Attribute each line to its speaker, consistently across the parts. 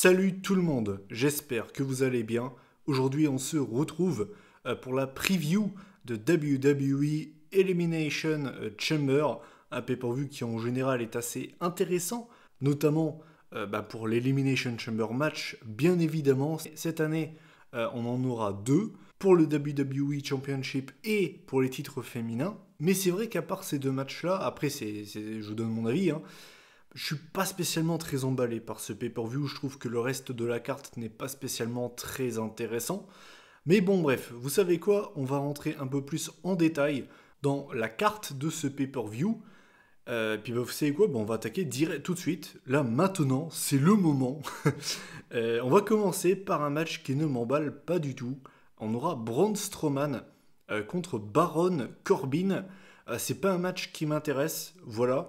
Speaker 1: Salut tout le monde, j'espère que vous allez bien. Aujourd'hui on se retrouve pour la preview de WWE Elimination Chamber, un pay-per-view qui en général est assez intéressant, notamment pour l'Elimination Chamber match, bien évidemment. Cette année on en aura deux, pour le WWE Championship et pour les titres féminins. Mais c'est vrai qu'à part ces deux matchs-là, après je donne mon avis, je suis pas spécialement très emballé par ce pay-per-view, je trouve que le reste de la carte n'est pas spécialement très intéressant. Mais bon bref, vous savez quoi, on va rentrer un peu plus en détail dans la carte de ce pay-per-view. Puis vous savez quoi, on va attaquer direct tout de suite. Là maintenant, c'est le moment. On va commencer par un match qui ne m'emballe pas du tout. On aura Braun Strowman contre Baron Corbin. C'est pas un match qui m'intéresse, voilà.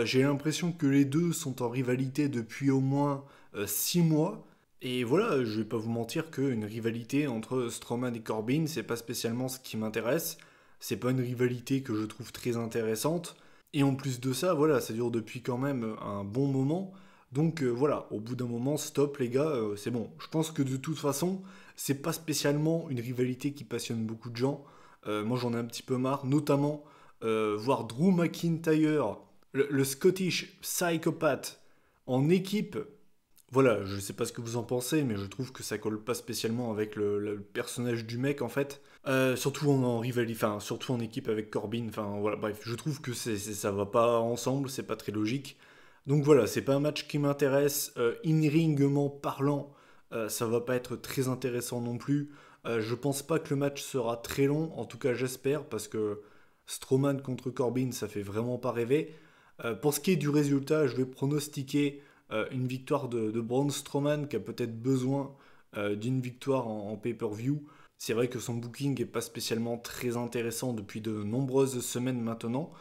Speaker 1: J'ai l'impression que les deux sont en rivalité depuis au moins 6 mois. Et voilà, je vais pas vous mentir qu'une rivalité entre Strowman et Corbin, c'est pas spécialement ce qui m'intéresse. C'est pas une rivalité que je trouve très intéressante. Et en plus de ça, voilà, ça dure depuis quand même un bon moment. Donc voilà, au bout d'un moment, stop les gars, c'est bon. Je pense que de toute façon, c'est pas spécialement une rivalité qui passionne beaucoup de gens. Moi j'en ai un petit peu marre, notamment voir Drew McIntyre, le Scottish Psychopath, en équipe. Voilà, je sais pas ce que vous en pensez, mais je trouve que ça colle pas spécialement avec le personnage du mec en fait. Surtout en rivalité, enfin surtout en équipe avec Corbin. Enfin voilà, bref, je trouve que ça va pas ensemble, c'est pas très logique. Donc voilà, c'est pas un match qui m'intéresse. In-ringement parlant, ça va pas être très intéressant non plus. Je pense pas que le match sera très long, en tout cas j'espère, parce que Strowman contre Corbin, ça fait vraiment pas rêver. Pour ce qui est du résultat, je vais pronostiquer une victoire de Braun Strowman qui a peut-être besoin d'une victoire en pay-per-view. C'est vrai que son booking n'est pas spécialement très intéressant depuis de nombreuses semaines maintenant.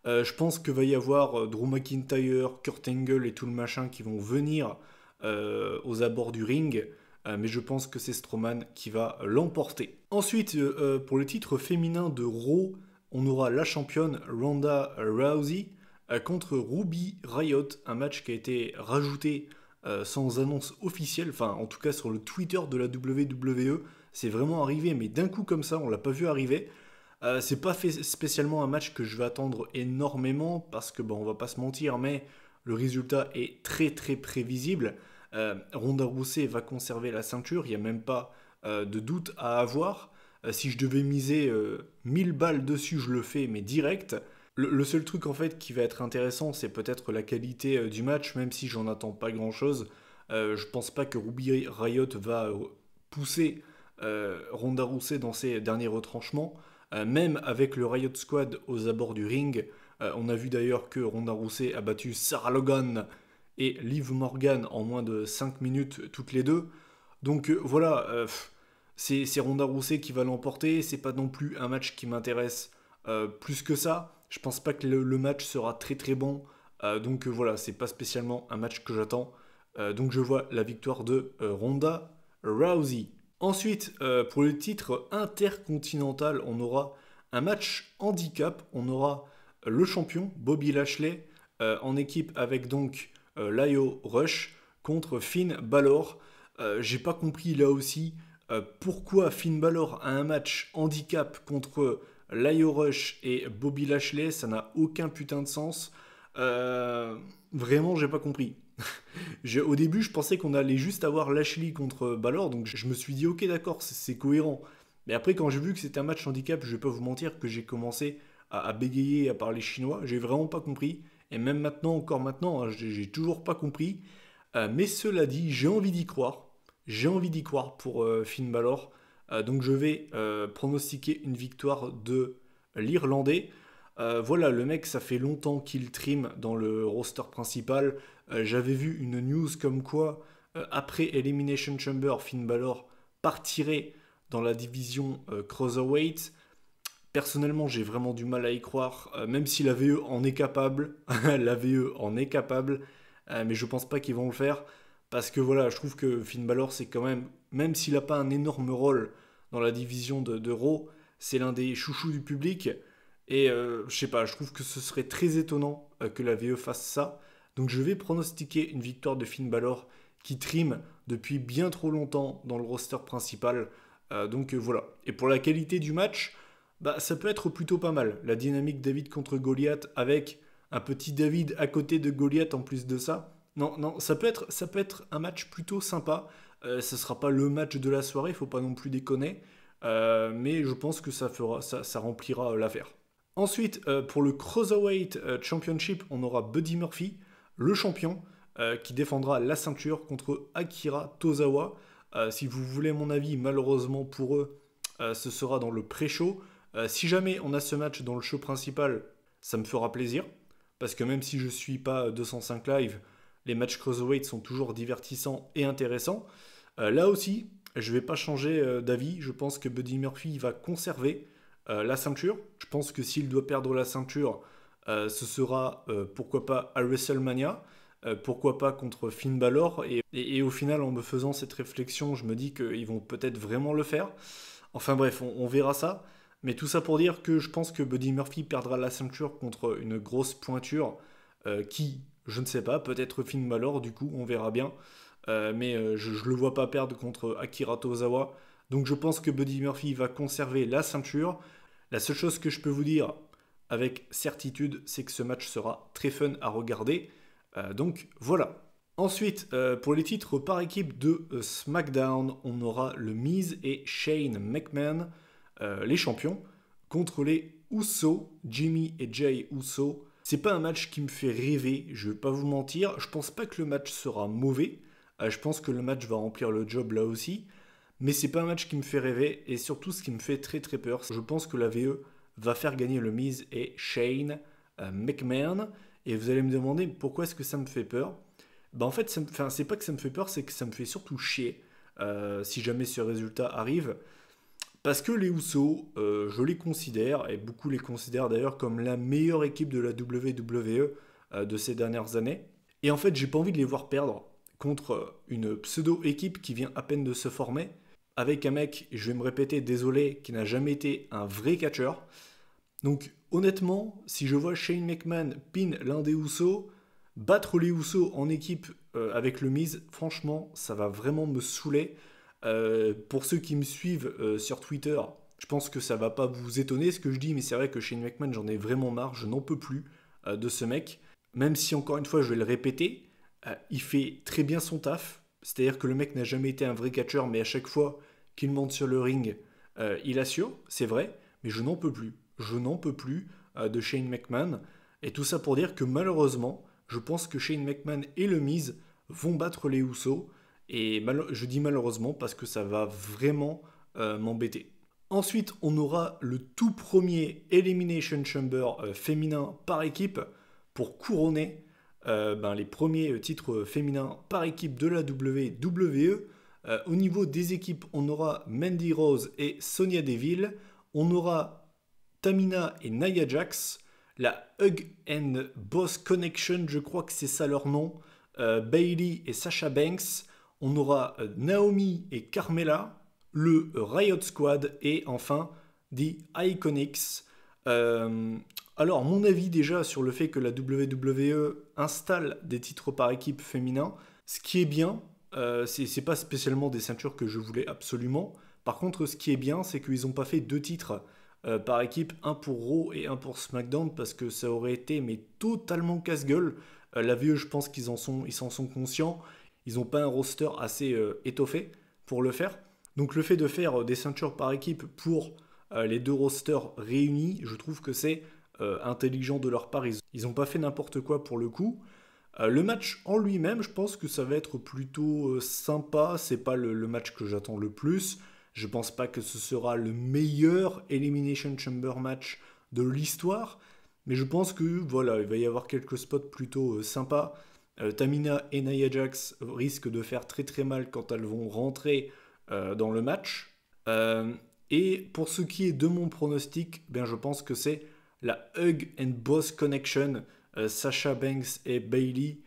Speaker 1: Je pense que va y avoir Drew McIntyre, Kurt Angle et tout le machin qui vont venir aux abords du ring. Mais je pense que c'est Strowman qui va l'emporter. Ensuite, pour le titre féminin de Raw, on aura la championne Ronda Rousey contre Ruby Riott, un match qui a été rajouté sans annonce officielle, enfin en tout cas sur le Twitter de la WWE, c'est vraiment arrivé, mais d'un coup comme ça, on l'a pas vu arriver. C'est pas spécialement un match que je vais attendre énormément parce que on va pas se mentir, mais le résultat est très très prévisible. Ronda Rousey va conserver la ceinture, il n'y a même pas de doute à avoir. Si je devais miser 1000 balles dessus, je le fais, mais direct. Le seul truc en fait qui va être intéressant, c'est peut-être la qualité du match, même si j'en attends pas grand-chose. Je pense pas que Ruby Riott va pousser Ronda Rousey dans ses derniers retranchements. Même avec le Riot Squad aux abords du ring, on a vu d'ailleurs que Ronda Rousey a battu Sarah Logan et Liv Morgan en moins de 5 minutes toutes les deux. Donc voilà, c'est Ronda Rousey qui va l'emporter. C'est pas non plus un match qui m'intéresse plus que ça. Je pense pas que le match sera très très bon. Donc voilà, c'est pas spécialement un match que j'attends. Donc je vois la victoire de Ronda Rousey. Ensuite, pour le titre intercontinental, on aura un match handicap. On aura le champion Bobby Lashley en équipe avec donc Lio Rush contre Finn Balor. J'ai pas compris là aussi pourquoi Finn Balor a un match handicap contre Lio Rush et Bobby Lashley. Ça n'a aucun putain de sens. Vraiment, j'ai pas compris. Au début, je pensais qu'on allait juste avoir Lashley contre Balor, donc je me suis dit, ok, d'accord, c'est cohérent. Mais après, quand j'ai vu que c'était un match handicap, je vais pas vous mentir que j'ai commencé à bégayer, à parler chinois. J'ai vraiment pas compris. Et même maintenant, encore maintenant, j'ai toujours pas compris. Mais cela dit, j'ai envie d'y croire. J'ai envie d'y croire pour Finn Balor. Donc je vais pronostiquer une victoire de l'Irlandais. Voilà, le mec, ça fait longtemps qu'il trim dans le roster principal. J'avais vu une news comme quoi, après Elimination Chamber, Finn Balor partirait dans la division Cruiserweight. Personnellement, j'ai vraiment du mal à y croire, même si la VE en est capable. La VE en est capable, mais je pense pas qu'ils vont le faire. Parce que voilà, je trouve que Finn Balor, c'est quand même s'il n'a pas un énorme rôle dans la division de Raw, c'est l'un des chouchous du public. Et je sais pas, je trouve que ce serait très étonnant que la VE fasse ça. Donc je vais pronostiquer une victoire de Finn Balor qui triment depuis bien trop longtemps dans le roster principal. Donc voilà. Et pour la qualité du match, bah, ça peut être plutôt pas mal. La dynamique David contre Goliath avec un petit David à côté de Goliath en plus de ça. Non, non, ça peut être un match plutôt sympa. Ce sera pas le match de la soirée, faut pas non plus déconner. Mais je pense que ça remplira l'affaire. Ensuite, pour le Cruiserweight Championship, on aura Buddy Murphy, le champion, qui défendra la ceinture contre Akira Tozawa. Si vous voulez mon avis, malheureusement pour eux, ce sera dans le pré-show. Si jamais on a ce match dans le show principal, ça me fera plaisir. Parce que même si je ne suis pas 205 live, les matchs Cruiserweight sont toujours divertissants et intéressants. Là aussi, je ne vais pas changer d'avis. Je pense que Buddy Murphy va conserver la ceinture. Je pense que s'il doit perdre la ceinture, ce sera pourquoi pas à WrestleMania. Pourquoi pas contre Finn Balor. Et au final, en me faisant cette réflexion, je me dis qu'ils vont peut-être vraiment le faire. Enfin bref, on verra ça. Mais tout ça pour dire que je pense que Buddy Murphy perdra la ceinture contre une grosse pointure qui, je ne sais pas, peut-être Finn Balor, du coup, on verra bien. Mais je ne le vois pas perdre contre Akira Tozawa. Donc je pense que Buddy Murphy va conserver la ceinture. La seule chose que je peux vous dire avec certitude, c'est que ce match sera très fun à regarder. Donc voilà. Ensuite, pour les titres par équipe de SmackDown, on aura le Miz et Shane McMahon, les champions, contre les Usos, Jimmy et Jay Uso. C'est pas un match qui me fait rêver, je vais pas vous mentir. Je pense pas que le match sera mauvais. Je pense que le match va remplir le job là aussi. Mais c'est pas un match qui me fait rêver. Et surtout, ce qui me fait très très peur, je pense que la VE va faire gagner le Miz et Shane McMahon. Et vous allez me demander pourquoi est-ce que ça me fait peur. Bah en fait, c'est pas que ça me fait peur, c'est que ça me fait surtout chier si jamais ce résultat arrive. Parce que les Usos, je les considère, et beaucoup les considèrent d'ailleurs comme la meilleure équipe de la WWE de ces dernières années. Et en fait, j'ai pas envie de les voir perdre contre une pseudo-équipe qui vient à peine de se former, avec un mec, je vais me répéter, désolé, qui n'a jamais été un vrai catcheur. Donc honnêtement, si je vois Shane McMahon pin l'un des Usos, battre les Usos en équipe avec le Miz, franchement, ça va vraiment me saouler. Pour ceux qui me suivent sur Twitter, je pense que ça va pas vous étonner ce que je dis, mais c'est vrai que Shane McMahon, j'en ai vraiment marre, je n'en peux plus de ce mec. Même si, encore une fois, je vais le répéter, il fait très bien son taf. C'est-à-dire que le mec n'a jamais été un vrai catcheur, mais à chaque fois qu'il monte sur le ring, il assure, c'est vrai, mais je n'en peux plus. Je n'en peux plus de Shane McMahon. Et tout ça pour dire que malheureusement, je pense que Shane McMahon et le Miz vont battre les Usos. Et je dis malheureusement parce que ça va vraiment m'embêter. Ensuite, on aura le tout premier Elimination Chamber féminin par équipe pour couronner les premiers titres féminins par équipe de la WWE. Au niveau des équipes, on aura Mandy Rose et Sonya Deville. On aura Tamina et Nia Jax. La Hug and Boss Connection, je crois que c'est ça leur nom. Bayley et Sasha Banks. On aura Naomi et Carmella, le Riot Squad et enfin The Iconics. Alors, mon avis déjà sur le fait que la WWE installe des titres par équipe féminin, ce qui est bien, c'est pas spécialement des ceintures que je voulais absolument. Par contre, ce qui est bien, c'est qu'ils n'ont pas fait deux titres par équipe, un pour Raw et un pour SmackDown, parce que ça aurait été mais totalement casse-gueule. La VE, je pense qu'ils s'en sont conscients. Ils n'ont pas un roster assez étoffé pour le faire. Donc le fait de faire des ceintures par équipe pour les deux rosters réunis, je trouve que c'est intelligent de leur part. Ils n'ont pas fait n'importe quoi pour le coup. Le match en lui-même, je pense que ça va être plutôt sympa. C'est pas le match que j'attends le plus. Je pense pas que ce sera le meilleur Elimination Chamber match de l'histoire. Mais je pense que voilà, il va y avoir quelques spots plutôt sympas. Tamina et Nia Jax risquent de faire très très mal quand elles vont rentrer dans le match. Et pour ce qui est de mon pronostic, je pense que c'est la Hug and Boss Connection, Sasha Banks et Bayley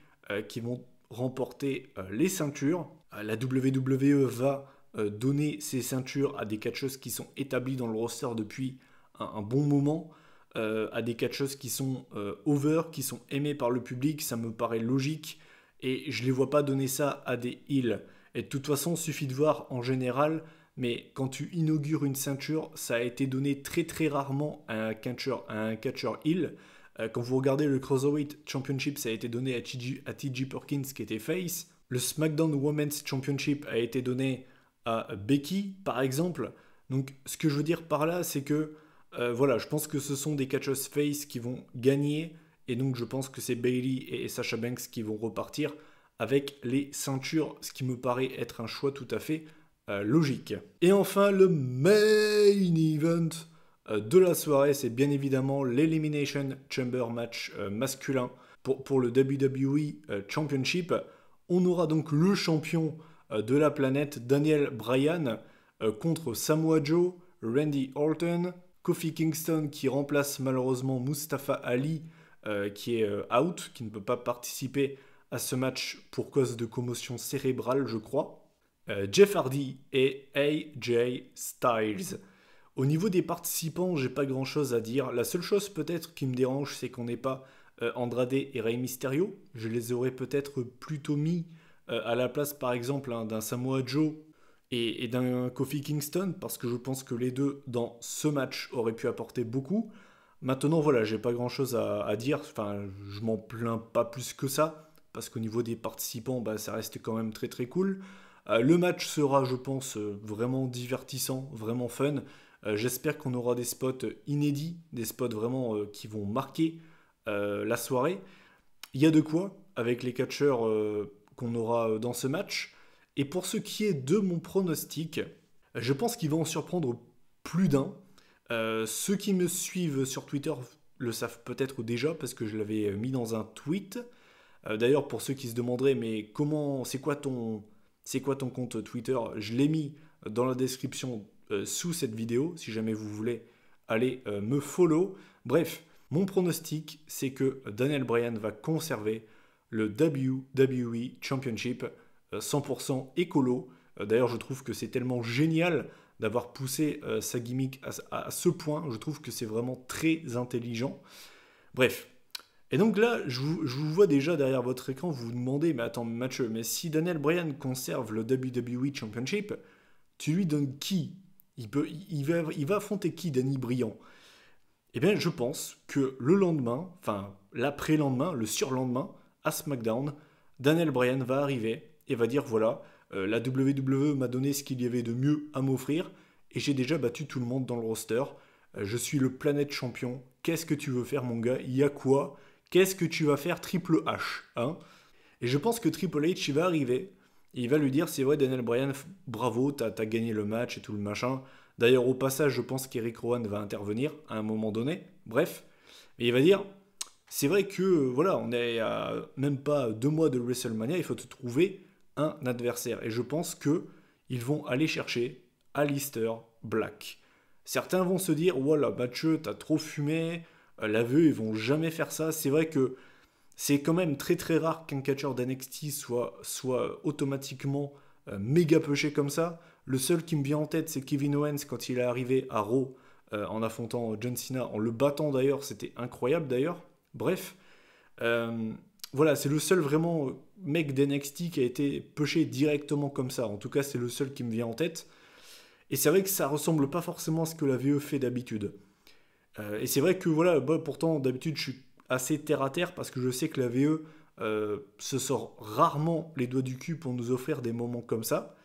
Speaker 1: qui vont remporter les ceintures. La WWE va donner ces ceintures à des catcheuses qui sont établies dans le roster depuis un bon moment. À des catcheuses qui sont over, qui sont aimées par le public, ça me paraît logique. et je les vois pas donner ça à des heels. Et de toute façon, suffit de voir en général, mais quand tu inaugures une ceinture, ça a été donné très très rarement à un catcher heel. Quand vous regardez le Cruiserweight Championship, ça a été donné à TJ Perkins qui était face. Le SmackDown Women's Championship a été donné à Becky, par exemple. Donc, ce que je veux dire par là, c'est que voilà, je pense que ce sont des catchers face qui vont gagner. Et donc, je pense que c'est Bayley et Sasha Banks qui vont repartir avec les ceintures, ce qui me paraît être un choix tout à fait logique. Et enfin, le main event de la soirée, c'est bien évidemment l'Elimination Chamber match masculin pour le WWE Championship. On aura donc le champion de la planète, Daniel Bryan, contre Samoa Joe, Randy Orton, Kofi Kingston qui remplace malheureusement Mustafa Ali qui est out, qui ne peut pas participer à ce match pour cause de commotion cérébrale, je crois. Jeff Hardy et AJ Styles. Au niveau des participants, j'ai pas grand chose à dire. La seule chose peut-être qui me dérange, c'est qu'on n'ait pas Andrade et Rey Mysterio. Je les aurais peut-être plutôt mis à la place par exemple d'un Samoa Joe et d'un Kofi Kingston, parce que je pense que les deux dans ce match auraient pu apporter beaucoup. Maintenant voilà, j'ai pas grand chose à dire, enfin je m'en plains pas plus que ça, parce qu'au niveau des participants, bah, ça reste quand même très très cool. Le match sera, je pense, vraiment divertissant, vraiment fun. J'espère qu'on aura des spots inédits, des spots vraiment qui vont marquer la soirée. Il y a de quoi avec les catcheurs qu'on aura dans ce match. Et pour ce qui est de mon pronostic, je pense qu'il va en surprendre plus d'un. Ceux qui me suivent sur Twitter le savent peut-être déjà parce que je l'avais mis dans un tweet. D'ailleurs, pour ceux qui se demanderaient, mais c'est quoi ton compte Twitter? Je l'ai mis dans la description sous cette vidéo, si jamais vous voulez aller me follow. Bref, mon pronostic, c'est que Daniel Bryan va conserver le WWE Championship 100% écolo. D'ailleurs, je trouve que c'est tellement génial d'avoir poussé sa gimmick à ce point. Je trouve que c'est vraiment très intelligent. Bref. Et donc là, je vous vois déjà derrière votre écran, vous vous demandez, mais attends, Mathieu, mais si Daniel Bryan conserve le WWE Championship, tu lui donnes qui? Il va affronter qui, Danny Bryan? Eh bien, je pense que le lendemain, enfin l'après-lendemain, le surlendemain, à SmackDown, Daniel Bryan va arriver et va dire, voilà, la WWE m'a donné ce qu'il y avait de mieux à m'offrir, et j'ai déjà battu tout le monde dans le roster. Je suis le planète champion. Qu'est-ce que tu veux faire, mon gars? Il y a quoi? Qu'est-ce que tu vas faire, Triple H, hein? Et je pense que Triple H, il va arriver, et il va lui dire, c'est vrai, Daniel Bryan, bravo, t'as gagné le match et tout le machin. D'ailleurs, au passage, je pense qu'Eric Rowan va intervenir à un moment donné. Bref, et il va dire, c'est vrai que, voilà, on est à même pas 2 mois de WrestleMania, il faut te trouver un adversaire. Et je pense que ils vont aller chercher Aleister Black. Certains vont se dire, voilà, Mathieu, t'as trop fumé, la VE, ils vont jamais faire ça. C'est vrai que c'est quand même très très rare qu'un catcheur d'NXT soit automatiquement méga pushé comme ça. Le seul qui me vient en tête, c'est Kevin Owens quand il est arrivé à Raw en affrontant John Cena, en le battant d'ailleurs, c'était incroyable d'ailleurs. Bref, voilà, c'est le seul vraiment mec d'NXT qui a été pushé directement comme ça. En tout cas, c'est le seul qui me vient en tête. Et c'est vrai que ça ressemble pas forcément à ce que la VE fait d'habitude. Et c'est vrai que voilà, bah, pourtant d'habitude je suis assez terre à terre parce que je sais que la VE se sort rarement les doigts du cul pour nous offrir des moments comme ça.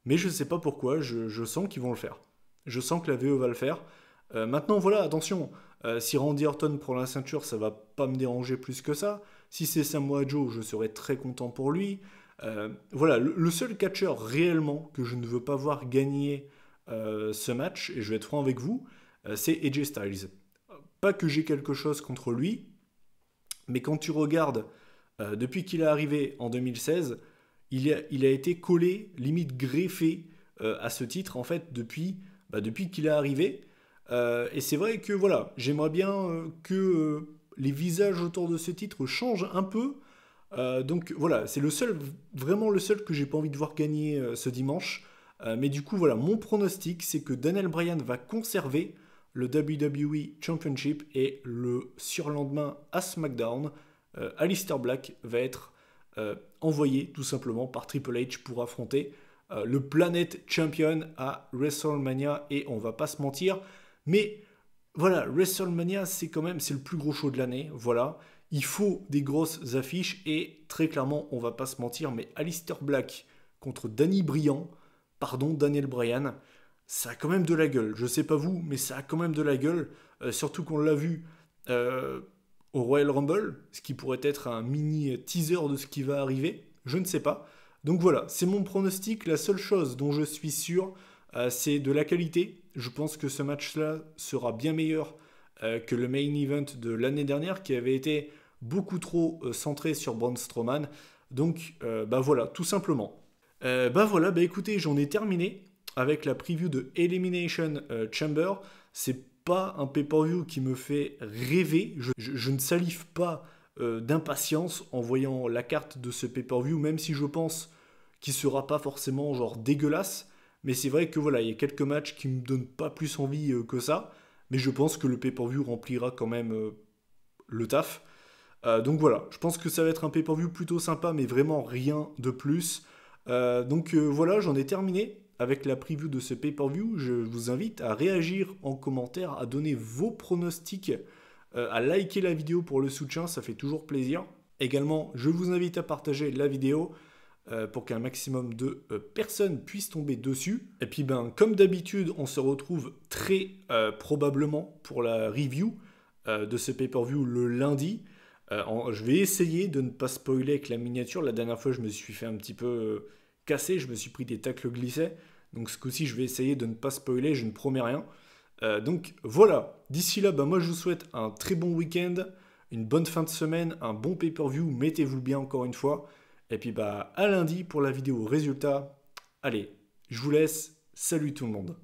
Speaker 1: Mais je sais pas pourquoi, je sens qu'ils vont le faire. Je sens que la VE va le faire. Maintenant voilà, attention, si Randy Orton prend la ceinture, ça va pas me déranger plus que ça. Si c'est Samoa Joe, je serai très content pour lui. Voilà, le seul catcheur réellement que je ne veux pas voir gagner ce match, et je vais être franc avec vous, c'est AJ Styles. Pas que j'ai quelque chose contre lui, mais quand tu regardes, depuis qu'il est arrivé en 2016, il a été collé, limite greffé à ce titre, en fait, depuis qu'il est arrivé. Et c'est vrai que, voilà, j'aimerais bien que les visages autour de ce titre changent un peu. Donc voilà, c'est vraiment le seul que j'ai pas envie de voir gagner ce dimanche. Mais du coup, voilà, mon pronostic, c'est que Daniel Bryan va conserver le WWE Championship et le surlendemain à SmackDown, Aleister Black va être envoyé tout simplement par Triple H pour affronter le Planet Champion à WrestleMania. Et on va pas se mentir, mais voilà, WrestleMania c'est le plus gros show de l'année, voilà. Il faut des grosses affiches et très clairement, on va pas se mentir, mais Aleister Black contre Daniel Bryan, ça a quand même de la gueule. Je sais pas vous, mais ça a quand même de la gueule. Surtout qu'on l'a vu au Royal Rumble, ce qui pourrait être un mini teaser de ce qui va arriver. Je ne sais pas. Donc voilà, c'est mon pronostic. La seule chose dont je suis sûr, c'est de la qualité. Je pense que ce match-là sera bien meilleur que le main event de l'année dernière, qui avait été beaucoup trop centré sur Braun Strowman. Donc bah voilà, tout simplement. Écoutez, j'en ai terminé avec la preview de Elimination Chamber. C'est pas un pay-per-view qui me fait rêver. Je ne salive pas d'impatience en voyant la carte de ce pay-per-view, même si je pense qu'il sera pas forcément genre dégueulasse. Mais c'est vrai que voilà, il y a quelques matchs qui me donnent pas plus envie que ça. Mais je pense que le pay-per-view remplira quand même le taf. Donc voilà, je pense que ça va être un pay-per-view plutôt sympa, mais vraiment rien de plus. Voilà, j'en ai terminé avec la preview de ce pay-per-view. Je vous invite à réagir en commentaire, à donner vos pronostics, à liker la vidéo pour le soutien, ça fait toujours plaisir. Également, je vous invite à partager la vidéo pour qu'un maximum de personnes puissent tomber dessus. Et puis comme d'habitude, on se retrouve très probablement pour la review de ce pay-per-view le lundi. Je vais essayer de ne pas spoiler avec la miniature. La dernière fois, je me suis fait un petit peu casser, je me suis pris des tacles glissés. Donc ce coup-ci, je vais essayer de ne pas spoiler, je ne promets rien. Donc voilà, d'ici là, moi je vous souhaite un très bon week-end, une bonne fin de semaine, un bon pay-per-view, mettez-vous bien encore une fois. Et puis à lundi pour la vidéo résultat. Allez, je vous laisse, salut tout le monde.